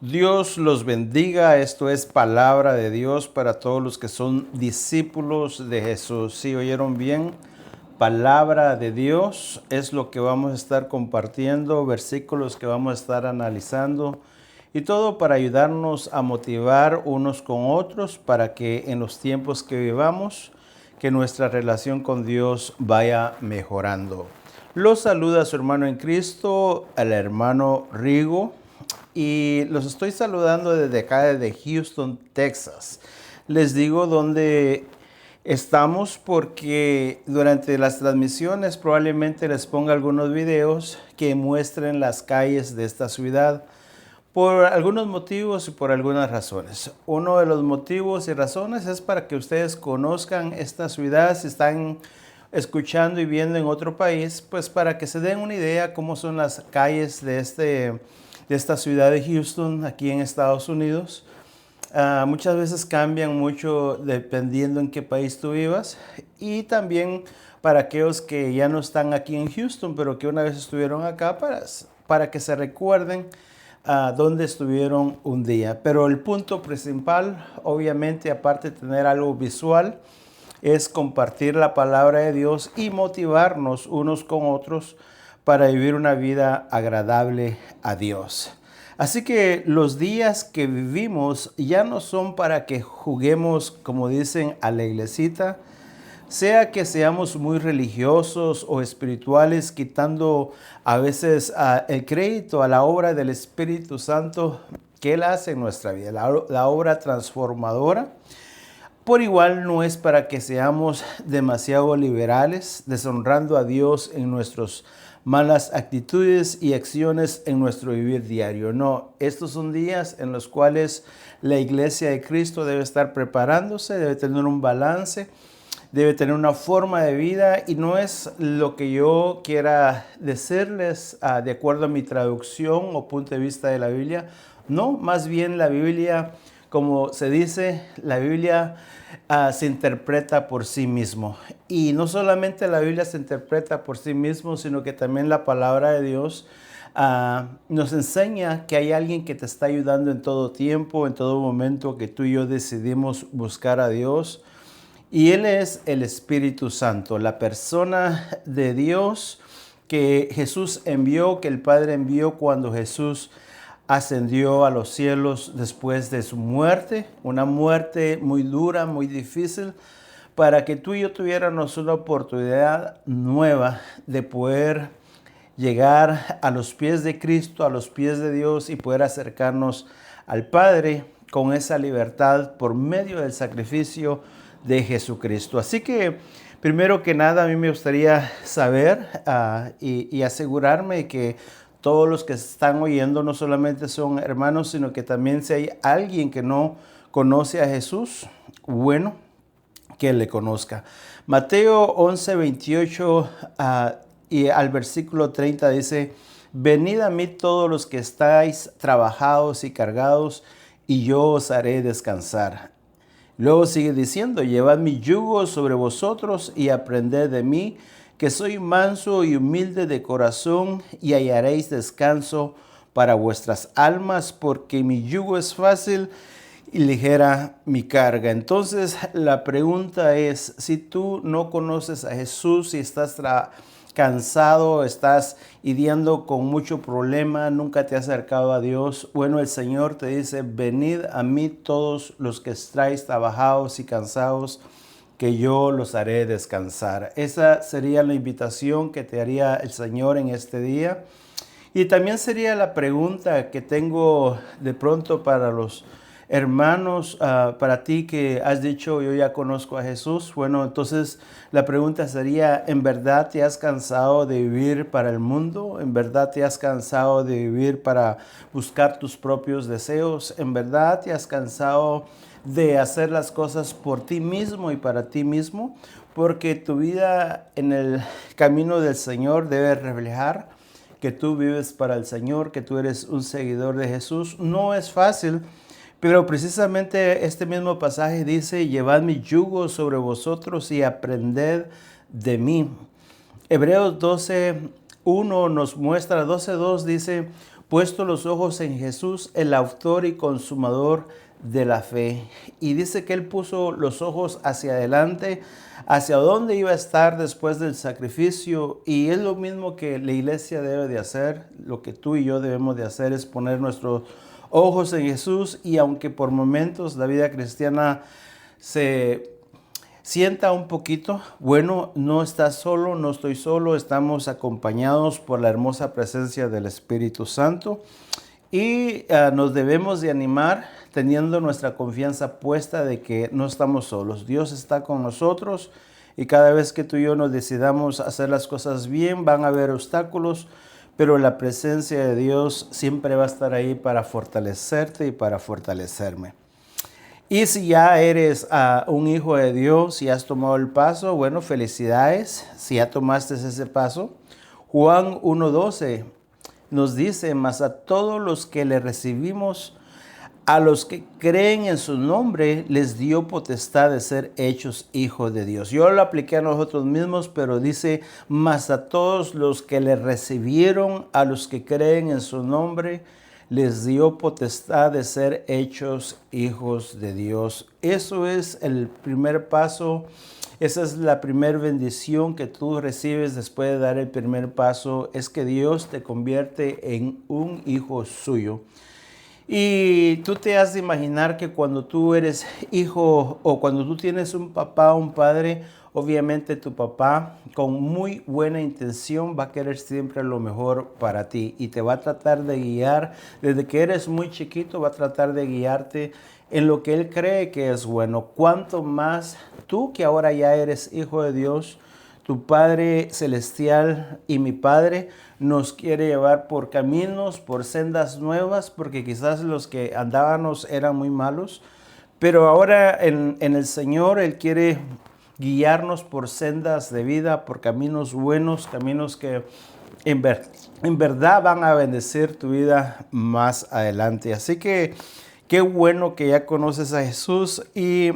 Dios los bendiga. Esto es palabra de Dios para todos los que son discípulos de Jesús. ¿Sí oyeron bien? Palabra de Dios es lo que vamos a estar compartiendo, versículos que vamos a estar analizando y todo para ayudarnos a motivar unos con otros para que en los tiempos que vivamos, que nuestra relación con Dios vaya mejorando. Los saluda su hermano en Cristo, el hermano Rigo. Y los estoy saludando desde acá, desde Houston, Texas. Les digo dónde estamos porque durante las transmisiones probablemente les ponga algunos videos que muestren las calles de esta ciudad por algunos motivos y por algunas razones. Uno de los motivos y razones es para que ustedes conozcan esta ciudad, si están escuchando y viendo en otro país, pues para que se den una idea cómo son las calles de esta ciudad de Houston, aquí en Estados Unidos. Muchas veces cambian mucho dependiendo en qué país tú vivas. Y también para aquellos que ya no están aquí en Houston, pero que una vez estuvieron acá, para que se recuerden dónde estuvieron un día. Pero el punto principal, obviamente, aparte de tener algo visual, es compartir la palabra de Dios y motivarnos unos con otros para vivir una vida agradable a Dios. Así que los días que vivimos ya no son para que juguemos, como dicen, a la iglesita, sea que seamos muy religiosos o espirituales, quitando a veces el crédito a la obra del Espíritu Santo que Él hace en nuestra vida, la obra transformadora. Por igual no es para que seamos demasiado liberales, deshonrando a Dios en nuestras malas actitudes y acciones en nuestro vivir diario. No, estos son días en los cuales la iglesia de Cristo debe estar preparándose, debe tener un balance, debe tener una forma de vida, y no es lo que yo quiera decirles de acuerdo a mi traducción o punto de vista de la Biblia. No, más bien la Biblia, como se dice, la Biblia se interpreta por sí mismo. Y no solamente la Biblia se interpreta por sí mismo, sino que también la palabra de Dios nos enseña que hay alguien que te está ayudando en todo tiempo, en todo momento que tú y yo decidimos buscar a Dios. Y Él es el Espíritu Santo, la persona de Dios que Jesús envió, que el Padre envió cuando Jesús ascendió a los cielos después de su muerte, una muerte muy dura, muy difícil, para que tú y yo tuviéramos una oportunidad nueva de poder llegar a los pies de Cristo, a los pies de Dios, y poder acercarnos al Padre con esa libertad por medio del sacrificio de Jesucristo. Así que, primero que nada, a mí me gustaría saber y asegurarme que todos los que están oyendo no solamente son hermanos, sino que también si hay alguien que no conoce a Jesús, bueno, que le conozca. Mateo 11, 28 y al versículo 30 dice: venid a mí todos los que estáis trabajados y cargados, y yo os haré descansar. Luego sigue diciendo: llevad mi yugo sobre vosotros y aprended de mí, que soy manso y humilde de corazón, y hallaréis descanso para vuestras almas, porque mi yugo es fácil y ligera mi carga. Entonces la pregunta es, si tú no conoces a Jesús, si estás cansado, estás lidiando con mucho problema, nunca te has acercado a Dios, bueno, el Señor te dice: venid a mí todos los que estáis trabajados y cansados, que yo los haré descansar. Esa sería la invitación que te haría el Señor en este día. Y también sería la pregunta que tengo de pronto para los hermanos, para ti que has dicho: yo ya conozco a Jesús. Bueno, entonces la pregunta sería: ¿en verdad te has cansado de vivir para el mundo? ¿En verdad te has cansado de vivir para buscar tus propios deseos? ¿En verdad te has cansado de hacer las cosas por ti mismo y para ti mismo? Porque tu vida en el camino del Señor debe reflejar que tú vives para el Señor, que tú eres un seguidor de Jesús. No es fácil, pero precisamente este mismo pasaje dice: llevad mi yugo sobre vosotros y aprended de mí. Hebreos 12:1 nos muestra, 12:2 dice: puesto los ojos en Jesús, el autor y consumador de la fe. Y dice que él puso los ojos hacia adelante, hacia dónde iba a estar después del sacrificio. Y es lo mismo que la iglesia debe de hacer. Lo que tú y yo debemos de hacer es poner nuestros ojos en Jesús. Y aunque por momentos la vida cristiana se sienta un poquito, bueno, no estás solo, no estoy solo, estamos acompañados por la hermosa presencia del Espíritu Santo y nos debemos de animar teniendo nuestra confianza puesta de que no estamos solos. Dios está con nosotros y cada vez que tú y yo nos decidamos hacer las cosas bien, van a haber obstáculos, pero la presencia de Dios siempre va a estar ahí para fortalecerte y para fortalecerme. Y si ya eres un hijo de Dios, si has tomado el paso, bueno, felicidades, si ya tomaste ese paso. Juan 1:12 nos dice, mas a todos los que le recibimos, a los que creen en su nombre, les dio potestad de ser hechos hijos de Dios. Yo lo apliqué a nosotros mismos, pero dice, mas a todos los que le recibieron, a los que creen en su nombre, les dio potestad de ser hechos hijos de Dios. Eso es el primer paso. Esa es la primera bendición que tú recibes después de dar el primer paso. Es que Dios te convierte en un hijo suyo. Y tú te has de imaginar que cuando tú eres hijo o cuando tú tienes un papá o un padre, obviamente tu papá con muy buena intención va a querer siempre lo mejor para ti y te va a tratar de guiar. Desde que eres muy chiquito va a tratar de guiarte en lo que él cree que es bueno. Cuanto más tú que ahora ya eres hijo de Dios, tu Padre Celestial y mi Padre nos quiere llevar por caminos, por sendas nuevas, porque quizás los que andábamos eran muy malos, pero ahora en el Señor Él quiere guiarnos por sendas de vida, por caminos buenos, caminos que en verdad van a bendecir tu vida más adelante. Así que qué bueno que ya conoces a Jesús y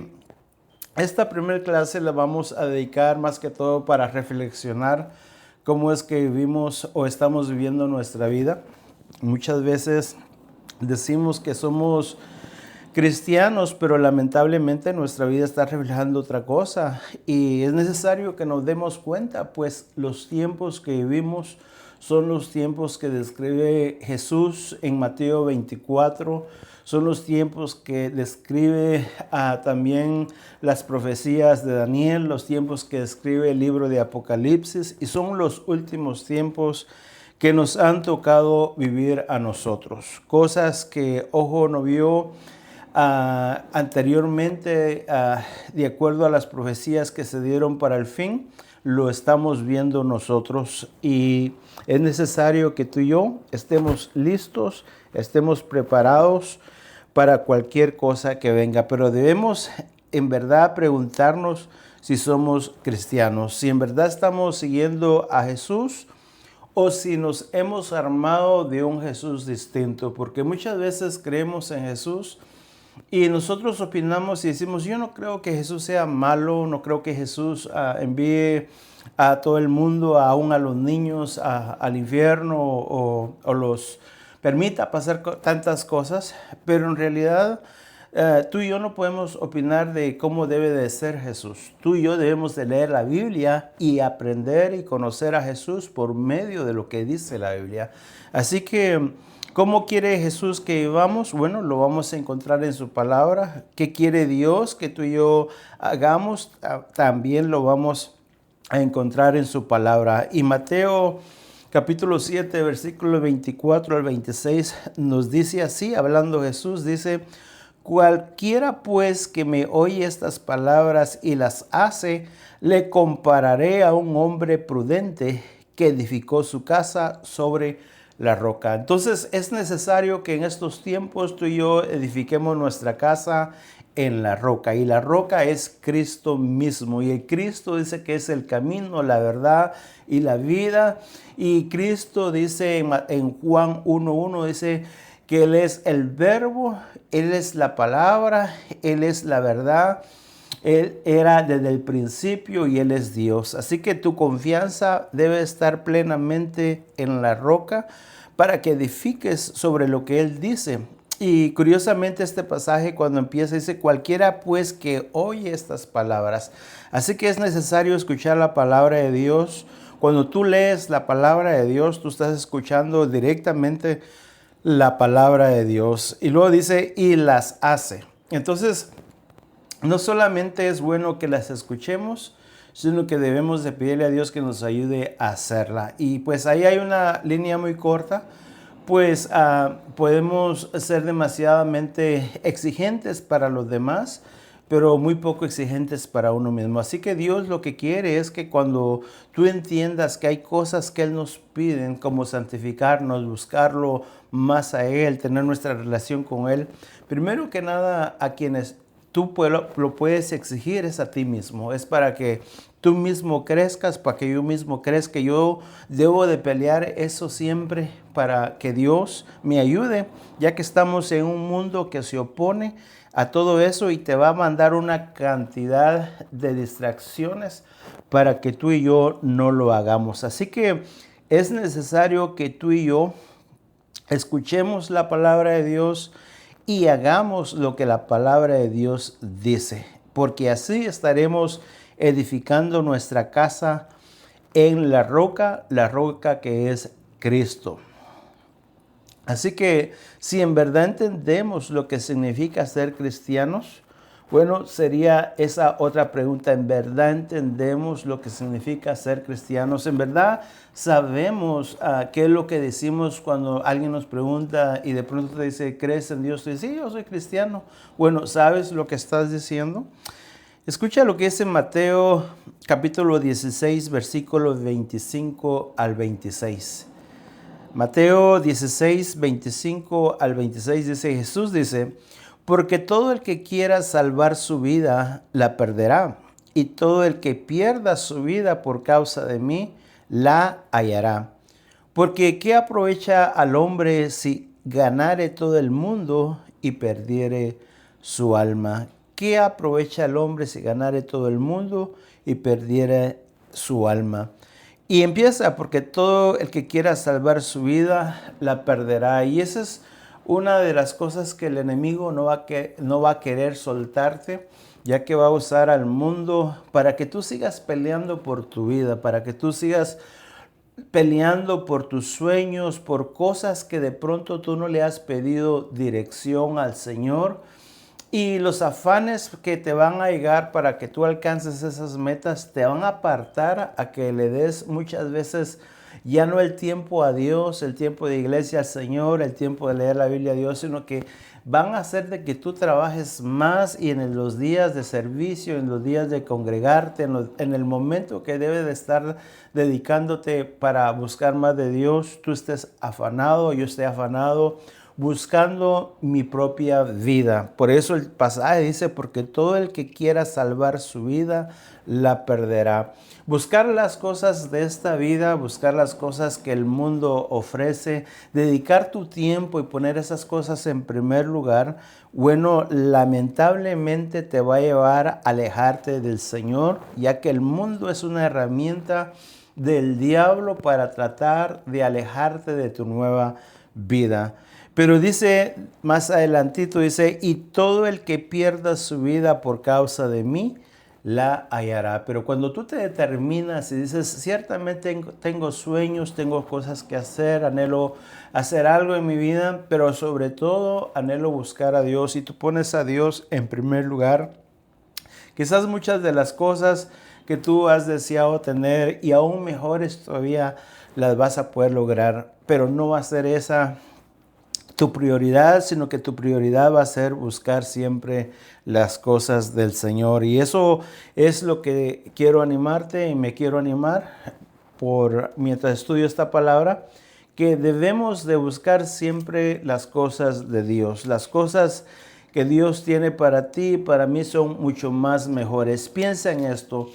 esta primera clase la vamos a dedicar más que todo para reflexionar cómo es que vivimos o estamos viviendo nuestra vida. Muchas veces decimos que somos cristianos, pero lamentablemente nuestra vida está reflejando otra cosa y es necesario que nos demos cuenta, pues los tiempos que vivimos son los tiempos que describe Jesús en Mateo 24, son los tiempos que describe también las profecías de Daniel, los tiempos que describe el libro de Apocalipsis y son los últimos tiempos que nos han tocado vivir a nosotros. Cosas que ojo no vio anteriormente, de acuerdo a las profecías que se dieron para el fin, lo estamos viendo nosotros y es necesario que tú y yo estemos listos, estemos preparados para cualquier cosa que venga, pero debemos en verdad preguntarnos si somos cristianos, si en verdad estamos siguiendo a Jesús o si nos hemos armado de un Jesús distinto, porque muchas veces creemos en Jesús y nosotros opinamos y decimos, yo no creo que Jesús sea malo, no creo que Jesús envíe a todo el mundo, aún a los niños, al infierno o los permita pasar tantas cosas, pero en realidad tú y yo no podemos opinar de cómo debe de ser Jesús. Tú y yo debemos de leer la Biblia y aprender y conocer a Jesús por medio de lo que dice la Biblia. Así que, ¿cómo quiere Jesús que vivamos? Bueno, lo vamos a encontrar en su palabra. ¿Qué quiere Dios que tú y yo hagamos? También lo vamos a encontrar en su palabra. Y Mateo capítulo 7, versículo 24 al 26 nos dice así, hablando Jesús, dice, cualquiera pues que me oye estas palabras y las hace, le compararé a un hombre prudente que edificó su casa sobre la roca. Entonces es necesario que en estos tiempos tú y yo edifiquemos nuestra casa en la roca y la roca es Cristo mismo y el Cristo dice que es el camino, la verdad y la vida y Cristo dice en Juan 1:1 dice que Él es el verbo, Él es la palabra, Él es la verdad, Él era desde el principio y Él es Dios. Así que tu confianza debe estar plenamente en la roca para que edifiques sobre lo que Él dice. Y curiosamente este pasaje cuando empieza dice, cualquiera pues que oye estas palabras. Así que es necesario escuchar la palabra de Dios. Cuando tú lees la palabra de Dios, tú estás escuchando directamente la palabra de Dios. Y luego dice, y las hace. Entonces, no solamente es bueno que las escuchemos, sino que debemos de pedirle a Dios que nos ayude a hacerla. Y pues ahí hay una línea muy corta, pues podemos ser demasiadamente exigentes para los demás, pero muy poco exigentes para uno mismo. Así que Dios lo que quiere es que cuando tú entiendas que hay cosas que Él nos pide, como santificarnos, buscarlo más a Él, tener nuestra relación con Él, primero que nada a quienes tú lo puedes exigir es a ti mismo. Es para que tú mismo crezcas, para que yo mismo crezca. Yo debo de pelear eso siempre para que Dios me ayude, ya que estamos en un mundo que se opone a todo eso y te va a mandar una cantidad de distracciones para que tú y yo no lo hagamos. Así que es necesario que tú y yo escuchemos la palabra de Dios y hagamos lo que la palabra de Dios dice, porque así estaremos edificando nuestra casa en la roca que es Cristo. Así que si en verdad entendemos lo que significa ser cristianos, bueno, sería esa otra pregunta. ¿En verdad entendemos lo que significa ser cristianos? ¿En verdad sabemos qué es lo que decimos cuando alguien nos pregunta y de pronto te dice, ¿crees en Dios? Tú dices, sí, yo soy cristiano. Bueno, ¿sabes lo que estás diciendo? Escucha lo que dice Mateo capítulo 16, versículos 25 al 26. Mateo 16, 25 al 26 dice, Jesús dice, porque todo el que quiera salvar su vida, la perderá. Y todo el que pierda su vida por causa de mí, la hallará. Porque ¿qué aprovecha al hombre si ganare todo el mundo y perdiere su alma? ¿Qué aprovecha al hombre si ganare todo el mundo y perdiere su alma? Y empieza, porque todo el que quiera salvar su vida, la perderá. Y esa es una de las cosas que el enemigo no va a querer soltarte, ya que va a usar al mundo para que tú sigas peleando por tu vida, para que tú sigas peleando por tus sueños, por cosas que de pronto tú no le has pedido dirección al Señor. Y los afanes que te van a llegar para que tú alcances esas metas te van a apartar a que le des muchas veces ya no el tiempo a Dios, el tiempo de iglesia al Señor, el tiempo de leer la Biblia a Dios, sino que van a hacer de que tú trabajes más y en los días de servicio, en los días de congregarte, en el momento que debes de estar dedicándote para buscar más de Dios, tú estés afanado, yo esté afanado, buscando mi propia vida. Por eso el pasaje dice, porque todo el que quiera salvar su vida, la perderá. Buscar las cosas de esta vida, buscar las cosas que el mundo ofrece, dedicar tu tiempo y poner esas cosas en primer lugar, bueno, lamentablemente te va a llevar a alejarte del Señor, ya que el mundo es una herramienta del diablo para tratar de alejarte de tu nueva vida. Pero dice más adelantito, dice, y todo el que pierda su vida por causa de mí, la hallará. Pero cuando tú te determinas y dices, ciertamente tengo sueños, tengo cosas que hacer, anhelo hacer algo en mi vida, pero sobre todo anhelo buscar a Dios, y tú pones a Dios en primer lugar, quizás muchas de las cosas que tú has deseado tener y aún mejores todavía las vas a poder lograr, pero no va a ser esa tu prioridad, sino que tu prioridad va a ser buscar siempre las cosas del Señor. Y eso es lo que quiero animarte y me quiero animar mientras estudio esta palabra, que debemos de buscar siempre las cosas de Dios. Las cosas que Dios tiene para ti y para mí son mucho más mejores. Piensa en esto.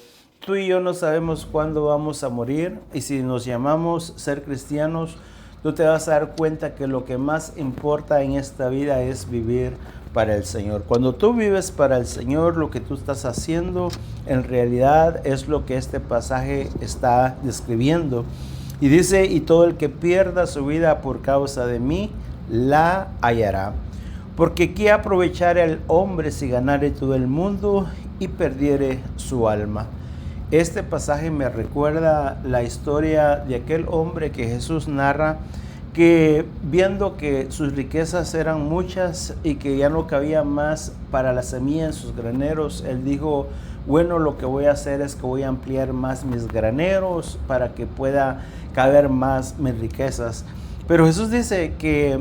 Tú y yo no sabemos cuándo vamos a morir, y si nos llamamos ser cristianos, tú te vas a dar cuenta que lo que más importa en esta vida es vivir para el Señor. Cuando tú vives para el Señor, lo que tú estás haciendo en realidad es lo que este pasaje está describiendo. Y dice, y todo el que pierda su vida por causa de mí, la hallará. Porque ¿qué aprovechará el hombre si ganare todo el mundo y perdiere su alma? Este pasaje me recuerda la historia de aquel hombre que Jesús narra, que viendo que sus riquezas eran muchas y que ya no cabía más para la semilla en sus graneros, él dijo, bueno, lo que voy a hacer es que voy a ampliar más mis graneros para que pueda caber más mis riquezas. Pero Jesús dice que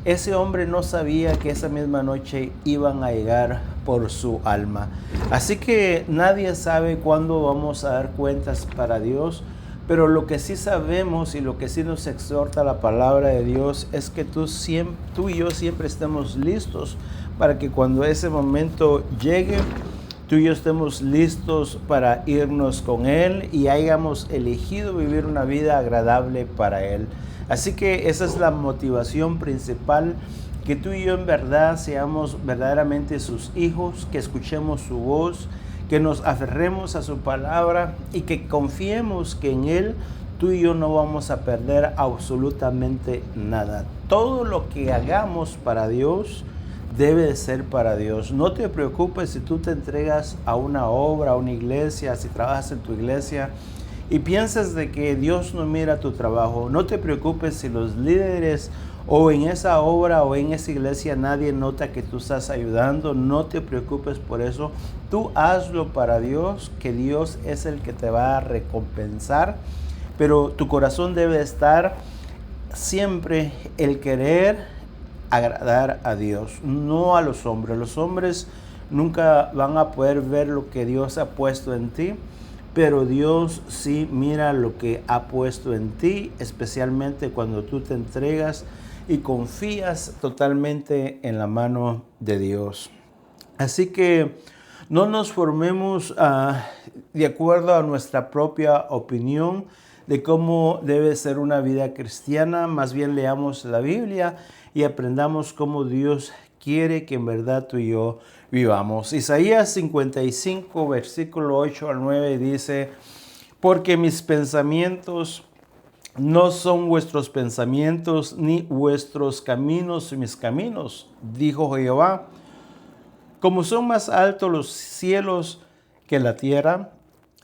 ese hombre no sabía que esa misma noche iban a llegar por su alma. Así que nadie sabe cuándo vamos a dar cuentas para Dios, pero lo que sí sabemos y lo que sí nos exhorta la palabra de Dios es que tú y yo siempre estemos listos para que cuando ese momento llegue, tú y yo estemos listos para irnos con Él y hayamos elegido vivir una vida agradable para Él. Así que esa es la motivación principal, que tú y yo en verdad seamos verdaderamente sus hijos, que escuchemos su voz, que nos aferremos a su palabra y que confiemos que en Él tú y yo no vamos a perder absolutamente nada. Todo lo que hagamos para Dios debe de ser para Dios. No te preocupes si tú te entregas a una obra, a una iglesia, si trabajas en tu iglesia y piensas de que Dios no mira tu trabajo. No te preocupes si los líderes o en esa obra o en esa iglesia nadie nota que tú estás ayudando. No te preocupes por eso. Tú hazlo para Dios, que Dios es el que te va a recompensar. Pero tu corazón debe estar siempre el querer agradar a Dios, no a los hombres. Los hombres nunca van a poder ver lo que Dios ha puesto en ti, pero Dios sí mira lo que ha puesto en ti, especialmente cuando tú te entregas y confías totalmente en la mano de Dios. Así que no nos formemos de acuerdo a nuestra propia opinión de cómo debe ser una vida cristiana. Más bien leamos la Biblia y aprendamos cómo Dios quiere que en verdad tú y yo vivamos. Isaías 55, versículo 8 al 9 dice, porque mis pensamientos no son vuestros pensamientos, ni vuestros caminos mis caminos, dijo Jehová. Como son más altos los cielos que la tierra,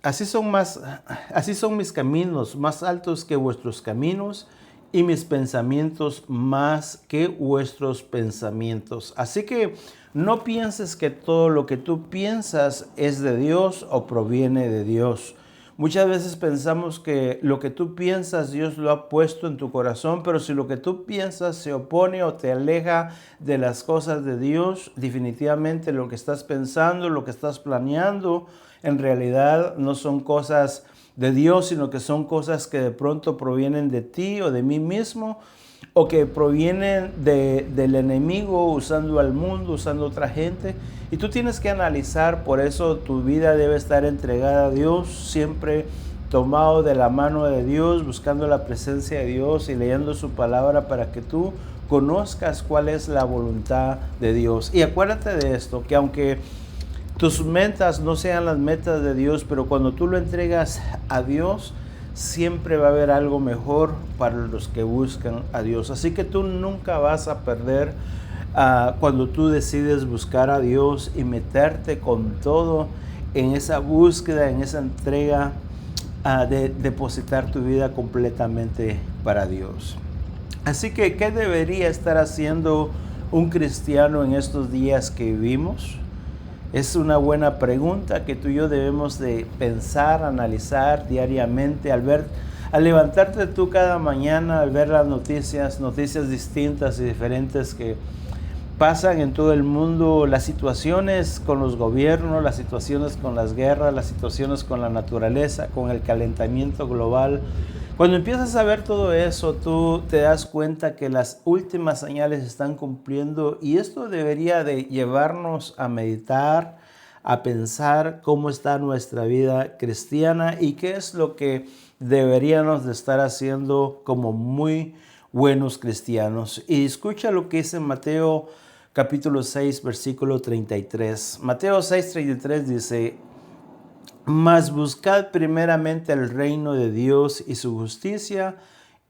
así son mis caminos más altos que vuestros caminos y mis pensamientos más que vuestros pensamientos. Así que no pienses que todo lo que tú piensas es de Dios o proviene de Dios. Muchas veces pensamos que lo que tú piensas Dios lo ha puesto en tu corazón, pero si lo que tú piensas se opone o te aleja de las cosas de Dios, definitivamente lo que estás pensando, lo que estás planeando, en realidad no son cosas de Dios, sino que son cosas que de pronto provienen de ti o de mí mismo, o que provienen del enemigo, usando al mundo, usando a otra gente. Y tú tienes que analizar, por eso tu vida debe estar entregada a Dios, siempre tomado de la mano de Dios, buscando la presencia de Dios y leyendo su palabra para que tú conozcas cuál es la voluntad de Dios. Y acuérdate de esto, que aunque tus metas no sean las metas de Dios, pero cuando tú lo entregas a Dios, siempre va a haber algo mejor para los que buscan a Dios. Así que tú nunca vas a perder cuando tú decides buscar a Dios y meterte con todo en esa búsqueda, en esa entrega de depositar tu vida completamente para Dios. Así que, ¿qué debería estar haciendo un cristiano en estos días que vivimos? Es una buena pregunta que tú y yo debemos de pensar, analizar diariamente al levantarte tú cada mañana, al ver las noticias distintas y diferentes que pasan en todo el mundo, las situaciones con los gobiernos, las situaciones con las guerras, las situaciones con la naturaleza, con el calentamiento global. Cuando empiezas a ver todo eso, tú te das cuenta que las últimas señales se están cumpliendo y esto debería de llevarnos a meditar, a pensar cómo está nuestra vida cristiana y qué es lo que deberíamos de estar haciendo como muy buenos cristianos. Y escucha lo que dice Mateo capítulo 6, versículo 33. Mateo 6, 33 dice, Mas buscad primeramente el reino de Dios y su justicia,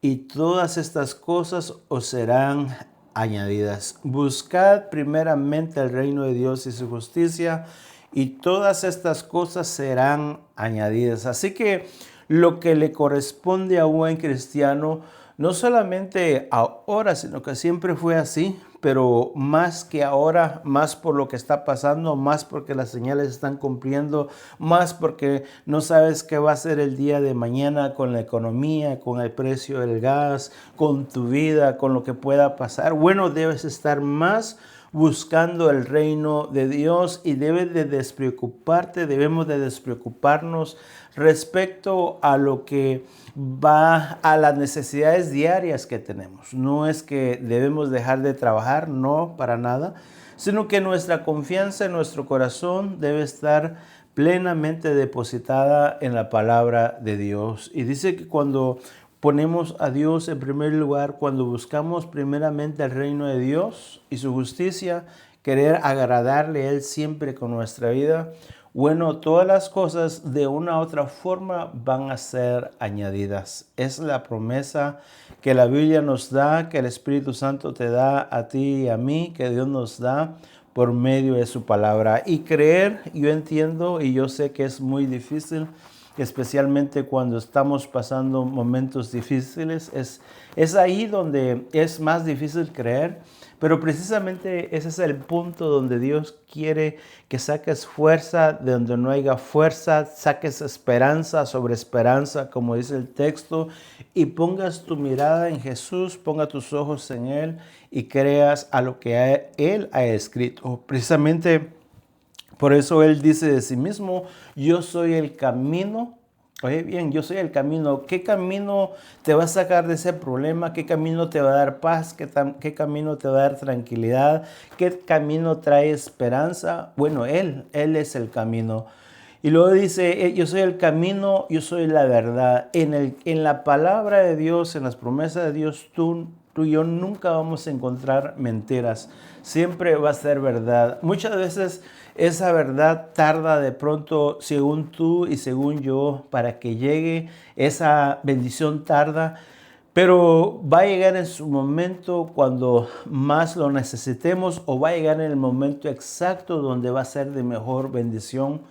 y todas estas cosas os serán añadidas. Buscad primeramente el reino de Dios y su justicia, y todas estas cosas serán añadidas. Así que lo que le corresponde a un buen cristiano, no solamente ahora, sino que siempre fue así, pero más que ahora, más por lo que está pasando, más porque las señales están cumpliendo, más porque no sabes qué va a ser el día de mañana con la economía, con el precio del gas, con tu vida, con lo que pueda pasar. Bueno, debes estar más buscando el reino de Dios y debes de despreocuparte, debemos de despreocuparnos respecto a lo que va a las necesidades diarias que tenemos. No es que debemos dejar de trabajar, no, para nada, sino que nuestra confianza en nuestro corazón debe estar plenamente depositada en la palabra de Dios. Y dice que cuando ponemos a Dios en primer lugar, cuando buscamos primeramente el reino de Dios y su justicia, querer agradarle a Él siempre con nuestra vida, bueno, todas las cosas de una u otra forma van a ser añadidas. Es la promesa que la Biblia nos da, que el Espíritu Santo te da a ti y a mí, que Dios nos da por medio de su palabra. Y creer, yo entiendo y yo sé que es muy difícil, especialmente cuando estamos pasando momentos difíciles. Es ahí donde es más difícil creer, pero precisamente ese es el punto donde Dios quiere que saques fuerza de donde no haya fuerza, saques esperanza sobre esperanza, como dice el texto, y pongas tu mirada en Jesús, ponga tus ojos en Él y creas a lo que Él ha escrito. Precisamente por eso Él dice de sí mismo, yo soy el camino. Oye bien, yo soy el camino. ¿Qué camino te va a sacar de ese problema? ¿Qué camino te va a dar paz? ¿Qué camino te va a dar tranquilidad? ¿Qué camino trae esperanza? Bueno, Él es el camino. Y luego dice, yo soy el camino, yo soy la verdad. En la palabra de Dios, en las promesas de Dios, tú y yo nunca vamos a encontrar mentiras. Siempre va a ser verdad. Muchas veces esa verdad tarda de pronto, según tú y según yo, para que llegue. Esa bendición tarda, pero va a llegar en su momento cuando más lo necesitemos, o va a llegar en el momento exacto donde va a ser de mejor bendición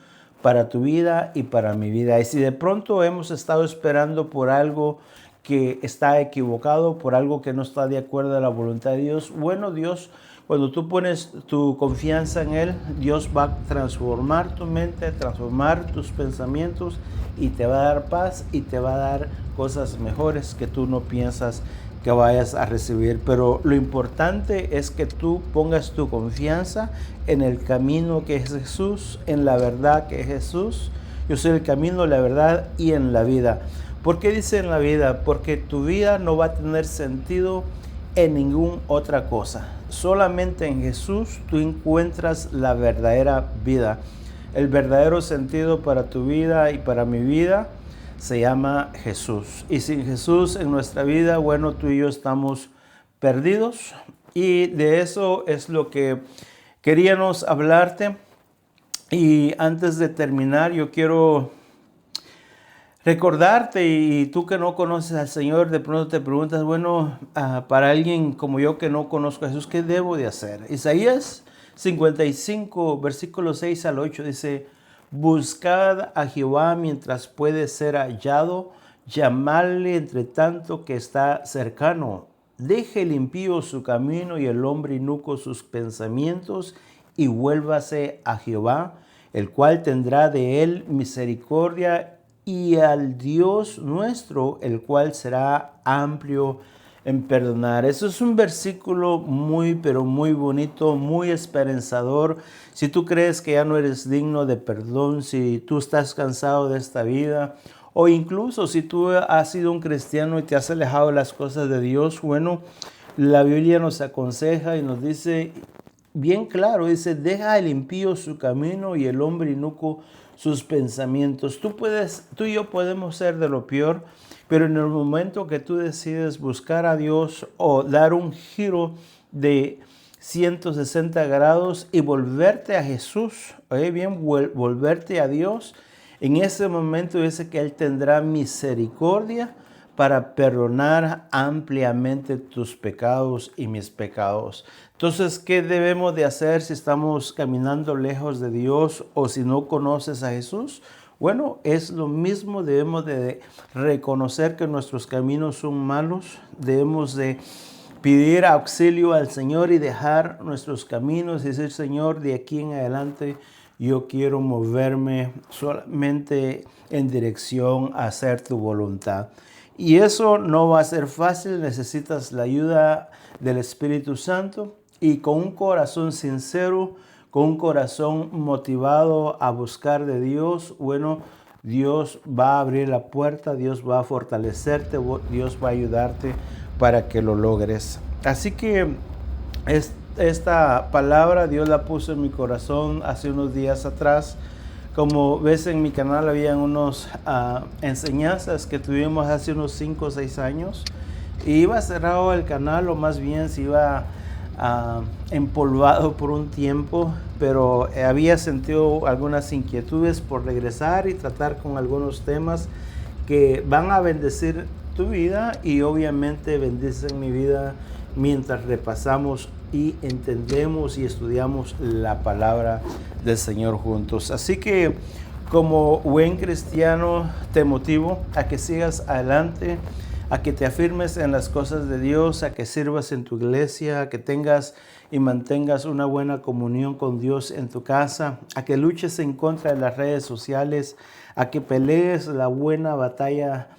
para tu vida y para mi vida. Y si de pronto hemos estado esperando por algo que está equivocado, por algo que no está de acuerdo a la voluntad de Dios, bueno, Dios, cuando tú pones tu confianza en Él, Dios va a transformar tu mente, transformar tus pensamientos, y te va a dar paz y te va a dar cosas mejores que tú no piensas que vayas a recibir. Pero lo importante es que tú pongas tu confianza en el camino que es Jesús, en la verdad que es Jesús. Yo soy el camino, la verdad y en la vida. ¿Por qué dice en la vida? Porque tu vida no va a tener sentido en ninguna otra cosa. Solamente en Jesús tú encuentras la verdadera vida. El verdadero sentido para tu vida y para mi vida se llama Jesús. Y sin Jesús en nuestra vida, bueno, tú y yo estamos perdidos. Y de eso es lo que queríamos hablarte. Y antes de terminar, yo quiero recordarte, y tú que no conoces al Señor, de pronto te preguntas, bueno, para alguien como yo que no conozco a Jesús, ¿qué debo de hacer? Isaías 55, versículos 6 al 8 dice, buscad a Jehová mientras puede ser hallado, llamadle entre tanto que está cercano. Deje el impío su camino y el hombre inicuo sus pensamientos, y vuélvase a Jehová, el cual tendrá de él misericordia, y al Dios nuestro, el cual será amplio en perdonar. Eso es un versículo muy, pero muy bonito, muy esperanzador. Si tú crees que ya no eres digno de perdón, si tú estás cansado de esta vida, o incluso si tú has sido un cristiano y te has alejado de las cosas de Dios, bueno, la Biblia nos aconseja y nos dice bien claro, dice, deja el impío su camino y el hombre inicuo sus pensamientos. Tú y yo podemos ser de lo peor, pero en el momento que tú decides buscar a Dios o dar un giro de 160 grados y volverte a Jesús, oye bien, volverte a Dios, En ese momento dice que Él tendrá misericordia para perdonar ampliamente tus pecados y mis pecados. Entonces, ¿qué debemos de hacer si estamos caminando lejos de Dios o si no conoces a Jesús? Bueno, es lo mismo, debemos de reconocer que nuestros caminos son malos, debemos de pedir auxilio al Señor y dejar nuestros caminos y decir, Señor, de aquí en adelante yo quiero moverme solamente en dirección a hacer tu voluntad. Y eso no va a ser fácil, necesitas la ayuda del Espíritu Santo y con un corazón sincero, con un corazón motivado a buscar de Dios, bueno, Dios va a abrir la puerta, Dios va a fortalecerte, Dios va a ayudarte para que lo logres. Así que esta palabra Dios la puso en mi corazón hace unos días atrás. Como ves en mi canal habían unos enseñanzas que tuvimos hace unos 5 o 6 años. Y iba cerrado el canal, o más bien se iba empolvado por un tiempo, pero había sentido algunas inquietudes por regresar y tratar con algunos temas que van a bendecir tu vida y obviamente bendicen mi vida mientras repasamos y entendemos y estudiamos la palabra del Señor juntos. Así que como buen cristiano te motivo a que sigas adelante, a que te afirmes en las cosas de Dios, a que sirvas en tu iglesia, a que tengas y mantengas una buena comunión con Dios en tu casa, a que luches en contra de las redes sociales, a que pelees la buena batalla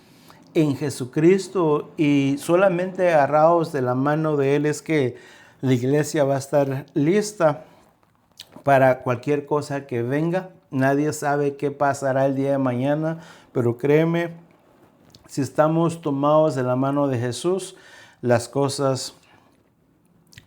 en Jesucristo y solamente agarrados de la mano de Él es que la iglesia va a estar lista para cualquier cosa que venga. Nadie sabe qué pasará el día de mañana, pero créeme, si estamos tomados de la mano de Jesús, las cosas,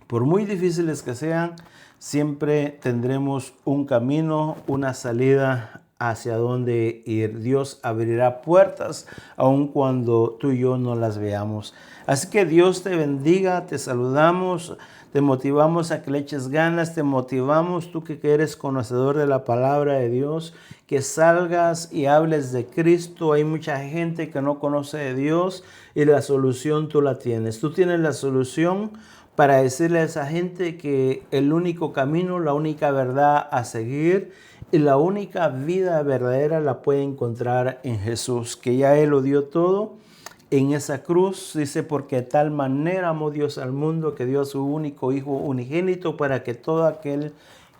por muy difíciles que sean, siempre tendremos un camino, una salida hacia donde ir. Dios abrirá puertas aun cuando tú y yo no las veamos. Así que Dios te bendiga, te saludamos, te motivamos a que le eches ganas, te motivamos tú que eres conocedor de la palabra de Dios, que salgas y hables de Cristo. Hay mucha gente que no conoce de Dios y la solución tú la tienes. Tú tienes la solución para decirle a esa gente que el único camino, la única verdad a seguir y la única vida verdadera la puede encontrar en Jesús, que ya Él lo dio todo en esa cruz. Dice, porque de tal manera amó Dios al mundo que dio a su único Hijo unigénito para que todo aquel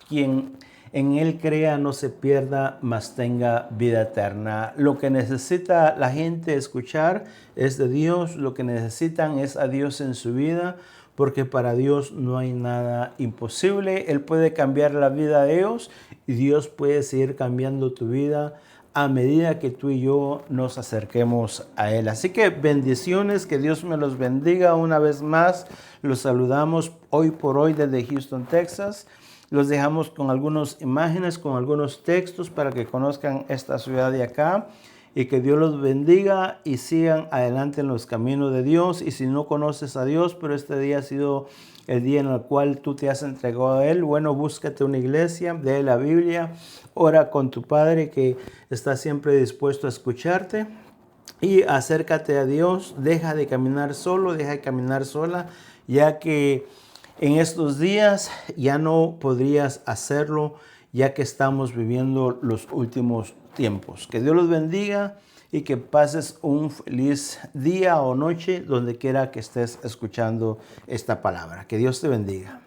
quien en Él crea no se pierda, mas tenga vida eterna. Lo que necesita la gente escuchar es de Dios, lo que necesitan es a Dios en su vida, porque para Dios no hay nada imposible. Él puede cambiar la vida de ellos y Dios puede seguir cambiando tu vida a medida que tú y yo nos acerquemos a Él. Así que bendiciones, que Dios me los bendiga una vez más. Los saludamos hoy por hoy desde Houston, Texas. Los dejamos con algunas imágenes, con algunos textos para que conozcan esta ciudad de acá. Y que Dios los bendiga y sigan adelante en los caminos de Dios. Y si no conoces a Dios, pero este día ha sido el día en el cual tú te has entregado a Él, bueno, búscate una iglesia, lee la Biblia, ora con tu Padre que está siempre dispuesto a escucharte. Y acércate a Dios, deja de caminar solo, deja de caminar sola, ya que en estos días ya no podrías hacerlo, ya que estamos viviendo los últimos tiempos. Que Dios los bendiga y que pases un feliz día o noche donde quiera que estés escuchando esta palabra. Que Dios te bendiga.